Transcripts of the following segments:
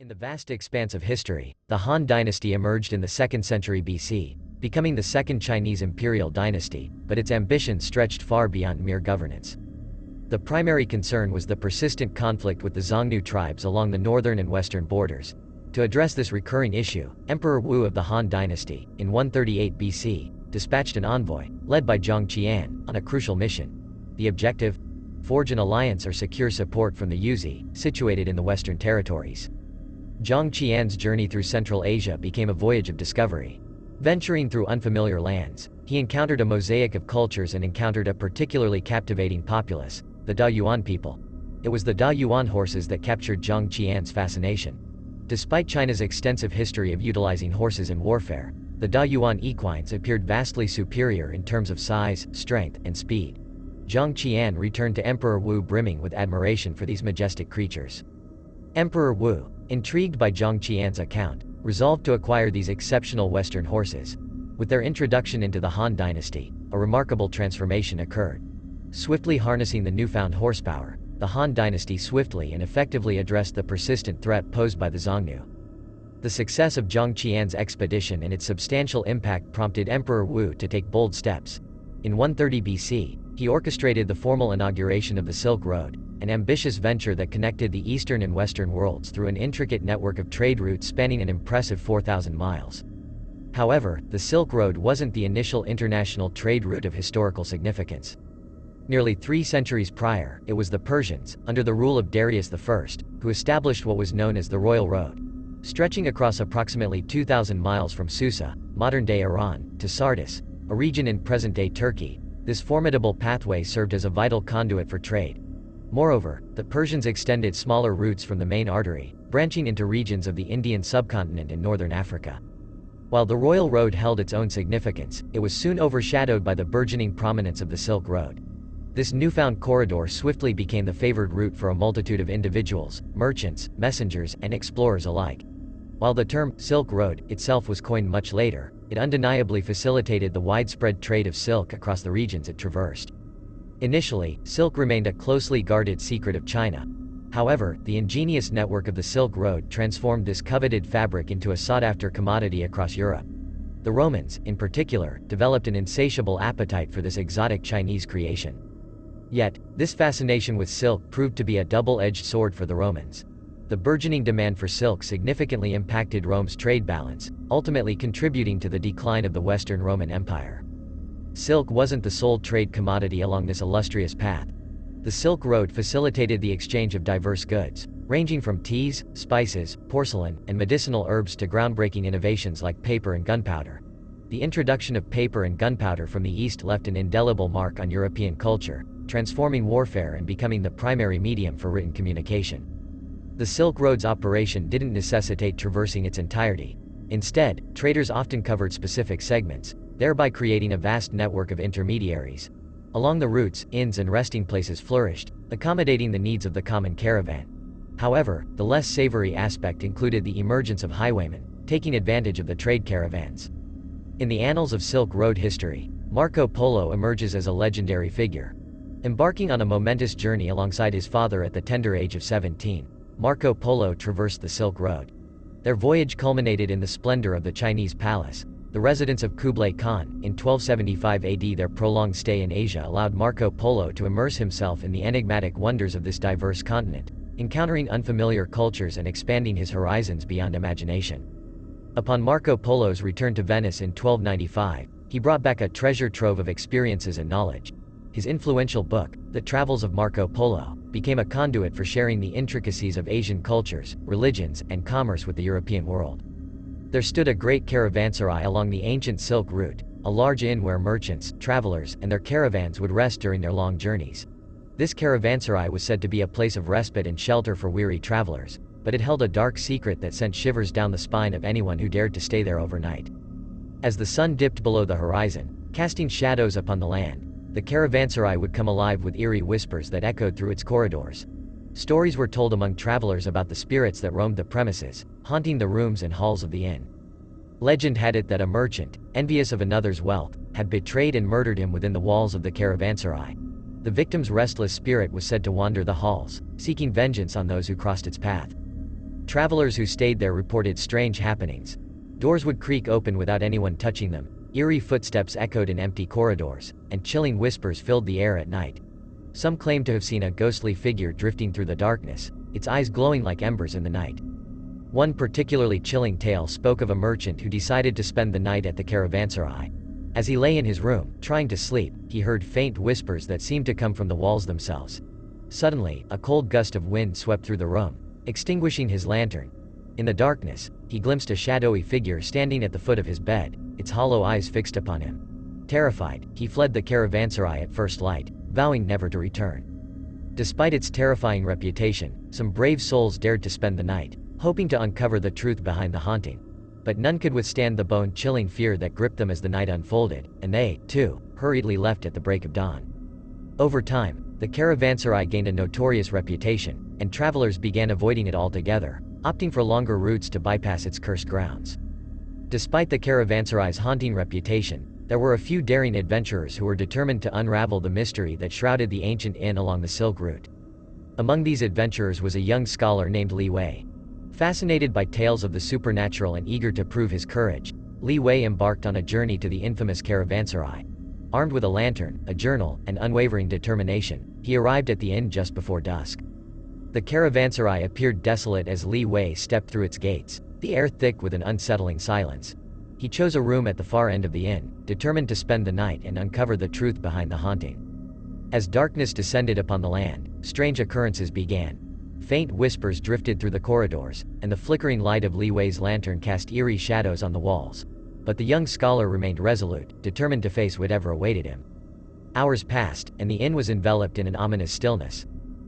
In the vast expanse of history, the Han dynasty emerged in the 2nd century BC, becoming the second Chinese imperial dynasty, but its ambition stretched far beyond mere governance. The primary concern was the persistent conflict with the Xiongnu tribes along the northern and western borders. To address this recurring issue, Emperor Wu of the Han dynasty, in 138 BC, dispatched an envoy, led by Zhang Qian, on a crucial mission. The objective? Forge an alliance or secure support from the Yuezhi, situated in the Western territories. Zhang Qian's journey through Central Asia became a voyage of discovery. Venturing through unfamiliar lands, he encountered a mosaic of cultures and encountered a particularly captivating populace, the Da Yuan people. It was the Da Yuan horses that captured Zhang Qian's fascination. Despite China's extensive history of utilizing horses in warfare, the Da Yuan equines appeared vastly superior in terms of size, strength, and speed. Zhang Qian returned to Emperor Wu brimming with admiration for these majestic creatures. Emperor Wu, intrigued by Zhang Qian's account, resolved to acquire these exceptional Western horses. With their introduction into the Han dynasty, a remarkable transformation occurred. Swiftly harnessing the newfound horsepower, the Han dynasty swiftly and effectively addressed the persistent threat posed by the Xiongnu. The success of Zhang Qian's expedition and its substantial impact prompted Emperor Wu to take bold steps. In 130 BC, he orchestrated the formal inauguration of the Silk Road, an ambitious venture that connected the eastern and western worlds through an intricate network of trade routes spanning an impressive 4,000 miles. However, the Silk Road wasn't the initial international trade route of historical significance. Nearly 3 centuries prior, it was the Persians, under the rule of Darius I, who established what was known as the Royal Road. Stretching across approximately 2,000 miles from Susa, modern-day Iran, to Sardis, a region in present-day Turkey, this formidable pathway served as a vital conduit for trade. Moreover, the Persians extended smaller routes from the main artery, branching into regions of the Indian subcontinent and northern Africa. While the Royal Road held its own significance, it was soon overshadowed by the burgeoning prominence of the Silk Road. This newfound corridor swiftly became the favored route for a multitude of individuals, merchants, messengers, and explorers alike. While the term Silk Road itself was coined much later, it undeniably facilitated the widespread trade of silk across the regions it traversed. Initially, silk remained a closely guarded secret of China. However, the ingenious network of the Silk Road transformed this coveted fabric into a sought-after commodity across Europe. The Romans, in particular, developed an insatiable appetite for this exotic Chinese creation. Yet, this fascination with silk proved to be a double-edged sword for the Romans. The burgeoning demand for silk significantly impacted Rome's trade balance, ultimately contributing to the decline of the Western Roman Empire. Silk wasn't the sole trade commodity along this illustrious path. The Silk Road facilitated the exchange of diverse goods, ranging from teas, spices, porcelain, and medicinal herbs to groundbreaking innovations like paper and gunpowder. The introduction of paper and gunpowder from the East left an indelible mark on European culture, transforming warfare and becoming the primary medium for written communication. The Silk Road's operation didn't necessitate traversing its entirety. Instead, traders often covered specific segments, thereby creating a vast network of intermediaries. Along the routes, inns and resting places flourished, accommodating the needs of the common caravan. However, the less savory aspect included the emergence of highwaymen, taking advantage of the trade caravans. In the annals of Silk Road history, Marco Polo emerges as a legendary figure. Embarking on a momentous journey alongside his father at the tender age of 17, Marco Polo traversed the Silk Road. Their voyage culminated in the splendor of the Chinese palace, the residence of Kublai Khan. In 1275 AD, their prolonged stay in Asia allowed Marco Polo to immerse himself in the enigmatic wonders of this diverse continent, encountering unfamiliar cultures and expanding his horizons beyond imagination. Upon Marco Polo's return to Venice in 1295, he brought back a treasure trove of experiences and knowledge. His influential book, The Travels of Marco Polo, became a conduit for sharing the intricacies of Asian cultures, religions, and commerce with the European world. There stood a great caravanserai along the ancient Silk Route, a large inn where merchants, travelers, and their caravans would rest during their long journeys. This caravanserai was said to be a place of respite and shelter for weary travelers, but it held a dark secret that sent shivers down the spine of anyone who dared to stay there overnight. As the sun dipped below the horizon, casting shadows upon the land, the caravanserai would come alive with eerie whispers that echoed through its corridors. Stories were told among travelers about the spirits that roamed the premises, haunting the rooms and halls of the inn. Legend had it that a merchant, envious of another's wealth, had betrayed and murdered him within the walls of the caravanserai. The victim's restless spirit was said to wander the halls, seeking vengeance on those who crossed its path. Travelers who stayed there reported strange happenings. Doors would creak open without anyone touching them, eerie footsteps echoed in empty corridors, and chilling whispers filled the air at night. Some claimed to have seen a ghostly figure drifting through the darkness, its eyes glowing like embers in the night. One particularly chilling tale spoke of a merchant who decided to spend the night at the caravanserai. As he lay in his room, trying to sleep, he heard faint whispers that seemed to come from the walls themselves. Suddenly, a cold gust of wind swept through the room, extinguishing his lantern. In the darkness, he glimpsed a shadowy figure standing at the foot of his bed, its hollow eyes fixed upon him. Terrified, he fled the caravanserai at first light, vowing never to return. Despite its terrifying reputation, some brave souls dared to spend the night, hoping to uncover the truth behind the haunting. But none could withstand the bone-chilling fear that gripped them as the night unfolded, and they, too, hurriedly left at the break of dawn. Over time, the caravanserai gained a notorious reputation, and travelers began avoiding it altogether, opting for longer routes to bypass its cursed grounds. Despite the caravanserai's haunting reputation, there were a few daring adventurers who were determined to unravel the mystery that shrouded the ancient inn along the Silk Route. Among these adventurers was a young scholar named Li Wei. Fascinated by tales of the supernatural and eager to prove his courage, Li Wei embarked on a journey to the infamous caravanserai. Armed with a lantern, a journal, and unwavering determination, he arrived at the inn just before dusk. The caravanserai appeared desolate as Li Wei stepped through its gates, the air thick with an unsettling silence. He chose a room at the far end of the inn, determined to spend the night and uncover the truth behind the haunting. As darkness descended upon the land, strange occurrences began. Faint whispers drifted through the corridors, and the flickering light of Li Wei's lantern cast eerie shadows on the walls. But the young scholar remained resolute, determined to face whatever awaited him. Hours passed, and the inn was enveloped in an ominous stillness.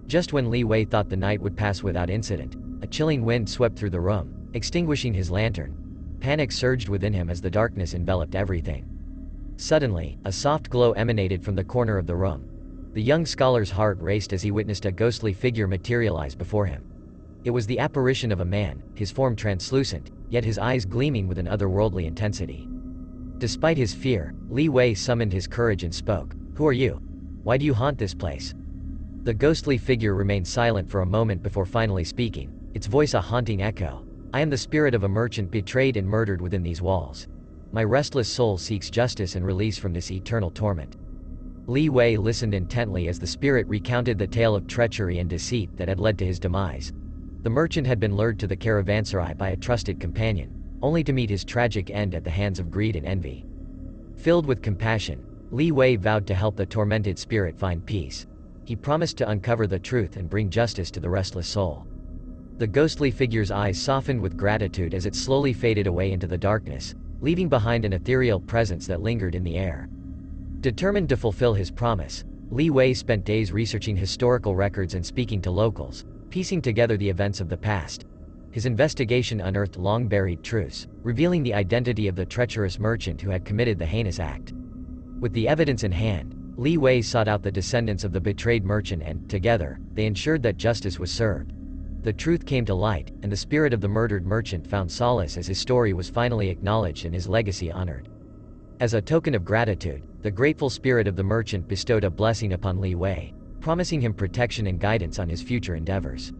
Just when Li Wei thought the night would pass without incident, a chilling wind swept through the room, extinguishing his lantern. Panic surged within him as the darkness enveloped everything. Suddenly, a soft glow emanated from the corner of the room. The young scholar's heart raced as he witnessed a ghostly figure materialize before him. It was the apparition of a man, his form translucent, yet his eyes gleaming with an otherworldly intensity. Despite his fear, Li Wei summoned his courage and spoke. "Who are you? Why do you haunt this place?" The ghostly figure remained silent for a moment before finally speaking, its voice a haunting echo. "I am the spirit of a merchant betrayed and murdered within these walls. My restless soul seeks justice and release from this eternal torment." Li Wei listened intently as the spirit recounted the tale of treachery and deceit that had led to his demise. The merchant had been lured to the caravanserai by a trusted companion, only to meet his tragic end at the hands of greed and envy. Filled with compassion, Li Wei vowed to help the tormented spirit find peace. He promised to uncover the truth and bring justice to the restless soul. The ghostly figure's eyes softened with gratitude as it slowly faded away into the darkness, leaving behind an ethereal presence that lingered in the air. Determined to fulfill his promise, Li Wei spent days researching historical records and speaking to locals, piecing together the events of the past. His investigation unearthed long-buried truths, revealing the identity of the treacherous merchant who had committed the heinous act. With the evidence in hand, Li Wei sought out the descendants of the betrayed merchant and, together, they ensured that justice was served. The truth came to light, and the spirit of the murdered merchant found solace as his story was finally acknowledged and his legacy honored. As a token of gratitude, the grateful spirit of the merchant bestowed a blessing upon Li Wei, promising him protection and guidance on his future endeavors.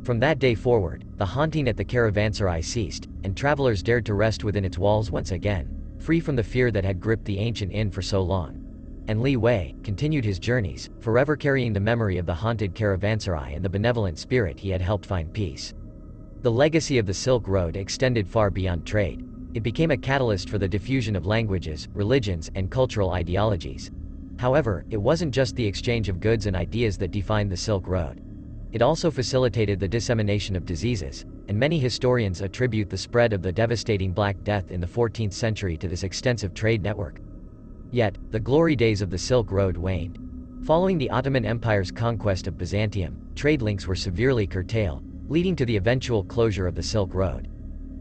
From that day forward, the haunting at the caravanserai ceased, and travelers dared to rest within its walls once again, free from the fear that had gripped the ancient inn for so long. And Li Wei continued his journeys, forever carrying the memory of the haunted caravanserai and the benevolent spirit he had helped find peace. The legacy of the Silk Road extended far beyond trade. It became a catalyst for the diffusion of languages, religions, and cultural ideologies. However, it wasn't just the exchange of goods and ideas that defined the Silk Road. It also facilitated the dissemination of diseases, and many historians attribute the spread of the devastating Black Death in the 14th century to this extensive trade network. Yet, the glory days of the Silk Road waned. Following the Ottoman Empire's conquest of Byzantium, trade links were severely curtailed, leading to the eventual closure of the Silk Road.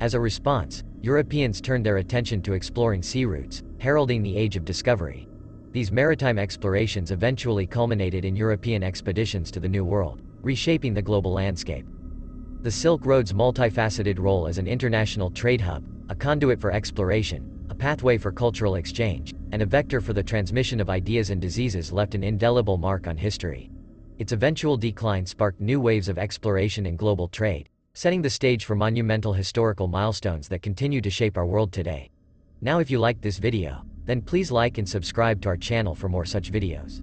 As a response, Europeans turned their attention to exploring sea routes, heralding the Age of Discovery. These maritime explorations eventually culminated in European expeditions to the New World, reshaping the global landscape. The Silk Road's multifaceted role as an international trade hub, a conduit for exploration, a pathway for cultural exchange, and a vector for the transmission of ideas and diseases left an indelible mark on history. Its eventual decline sparked new waves of exploration and global trade, setting the stage for monumental historical milestones that continue to shape our world today. Now if you liked this video, then please like and subscribe to our channel for more such videos.